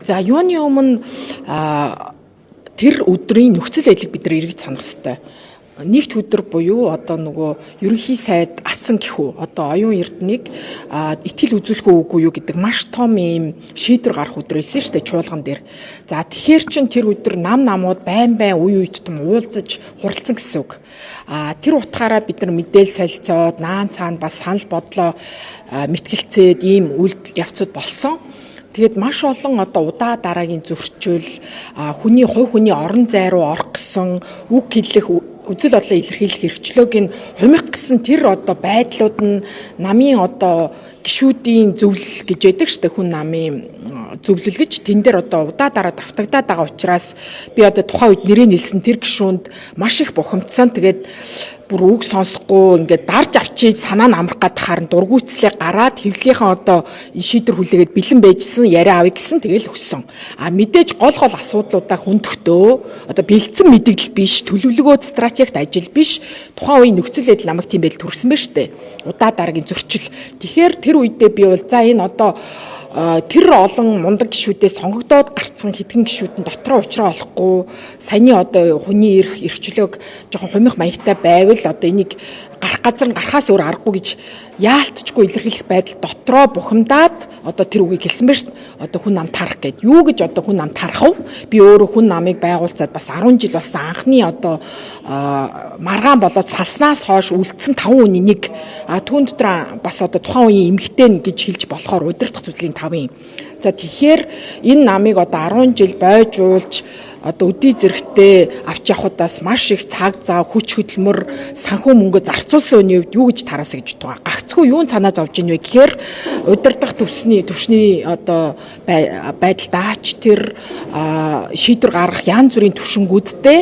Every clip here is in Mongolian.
За юуны өмнө тэр өдрийн нөхцөл байдлыг бид нар эргэж санах хэрэгтэй. Нэгд өдөр буюу одоо нөгөө ерөнхий сайд асан гэхүү одоо оюун эрднийг итгэл үзүүлэхгүй үгүй юу гэдэг маш том юм шийдвэр гарах өдөр байсан шүү дээ чуулган дээр. За тэгэхээр чин тэр өдөр намууд байн үе тутам уулзаж хуралцсан гэсэн үг. Тэр утгаараа бид нар мэдээлэл солилцоод наан цаана бас санал бодлоо мэтгэлцээд ийм үйлдэл явцуд болсон. Тэгээд маш олон одоо удаа дараагийн зөрчил, хүний хувь хүний орон зай руу орох гэсэн үг хэлэх үзэл бодлоо илэрхийлэх хэрэгчлөөг нь хумих гэсэн тэр одоо байдлууд нь намын одоо гишүүдийн зөвлөл гэж яддаг штэ хүн намын зөвлөл гэж тэн дээр одоо удаа дараа давтагдаад байгаа учраас би одоо тухайн үед нэрээ нэлсэн тэр гишүүнд маш их бухимдсан. Тэгээд бүр үг сонсохгүй ингээд дарж авчиж санаа нь амрах гад харан дургүйцлээ гараад хэвлэлийнхаа одоо шийдвэр хүлээгээд бэлэн байжсэн яриа авъя гэсэн тэгэл өгсөн. Мэдээж гол асуудлуудаа хүндэхтөө одоо бэлдсэн мэдээлэл биш, төлөвлөгөө стратегт ажил биш. Тухайн үеийн нөхцөл байдал намайг тийм байл төрсөн байна штэ. Удаа дараагийн зөрчил. Тэгэхээр тэр үедээ би бол за энэ одоо тэр олон мундаг гишүүдээс сонгогдоод гарцсан хэдхэн гишүүд нь дотроо уучраа олохгүй саяны одоо хүний эрхчлөөг жоохон хумих маягтай байвал одоо энийг гарах газар нь гарахаас өөр аргагүй гэж яалтчгүй илэрхийлэх байдал дотроо бухимдаад одоо тэр үгийг хэлсэн байна шүү дээ. Одоо хүн нам тарах гэд. Юу гэж одоо хүн нам тарах вэ? Би өөрөө хүн намыг байгуулцаад бас 10 жил болсон анхны одоо маргаан болоод салснаас хойш үлдсэн 5 хүний нэг түүн дотор бас одоо тухайн үеийн эмэгтэй гэж хэлж болохоор удирдах зүйлийн 5-ын. За тэгэхээр энэ намыг одоо 10 жил бойж уулж одоо өдий зэрэгтэй авч явахудаас маш их цаг зав, хүч хөдөлмөр, санхүү мөнгө зарцуулсан үний хувьд юу гэж тараасаа гэж байгаа. Гагцгүй юун санаа зовж ийн вэ гэхээр удирдах төвшний одоо байдалтаач тэр шийдвэр гаргах янз бүрийн төвшингүүдтэй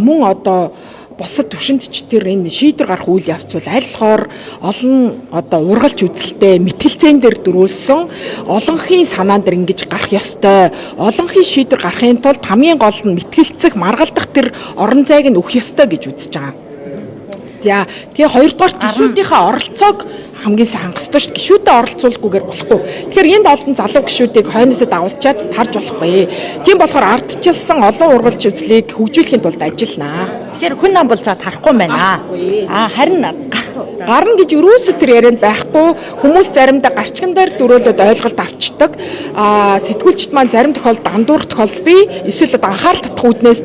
мөн одоо бусад төвшөнд ч тэр энэ шийдвэр гарах үйл явц бол аль болохоор олон одоо ургалж үзэлтэй мэтгэлцэн дээр дөрүүлсэн олонхын санаан дээр ингэж гарах ёстой. Олонхын шийдвэр гарахын тулд хамгийн гол нь мэтгэлцэх, маргалдах тэр орон зайг нь өгөх ёстой гэж үзэж байгаа. За тэгээ хоёрдугаар гишүүдийнхээ оролцоог хамгийн сайн хангах ёстой шүү. Гишүүдэд оролцуулахгүйгээр болохгүй. Тэгэхээр энд олон залуу гишүүдийг хойноосоо дагуулчаад тарж болохгүй. Тийм болохоор ардчилсан олон ургалж үзлийг хөгжүүлэхийн тулд ажилланаа. Тэгэхээр хүн нам бол за тарахгүй байна. Харин гарна гэж өрөөсө тэр ярианд байхгүй. Хүмүүс заримдаа гарчган дээр дөрөөлөд ойлголт авчдаг. Сэтгүүлчд маань зарим тохиолдолд андуурах тохиолдол бий. Эсвэл анхаарал татах үүднээс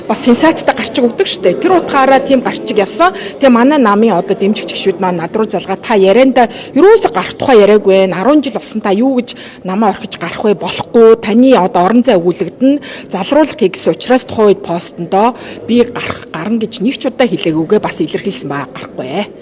бас сенсацтай гарчиг өгдөг штэ. Тэр утгаараа тийм гарчиг явсан. Тэгээ манай намын одоо дэмжигч гишүүд маань над руу залгаа та ярианда ерөөсө гарах тухай яриаггүй. 10 жил болсон та юу гэж намаа орхиж гарах вэ? Болохгүй. Таны одоо орон зай өгүүлэгдэн залруулах гэсэн учраас тухайн үед постондоо би гарна гэж нэг ч удаа хэлээгүйгээ бас илэрхийлсэн байгаа гарахгүй.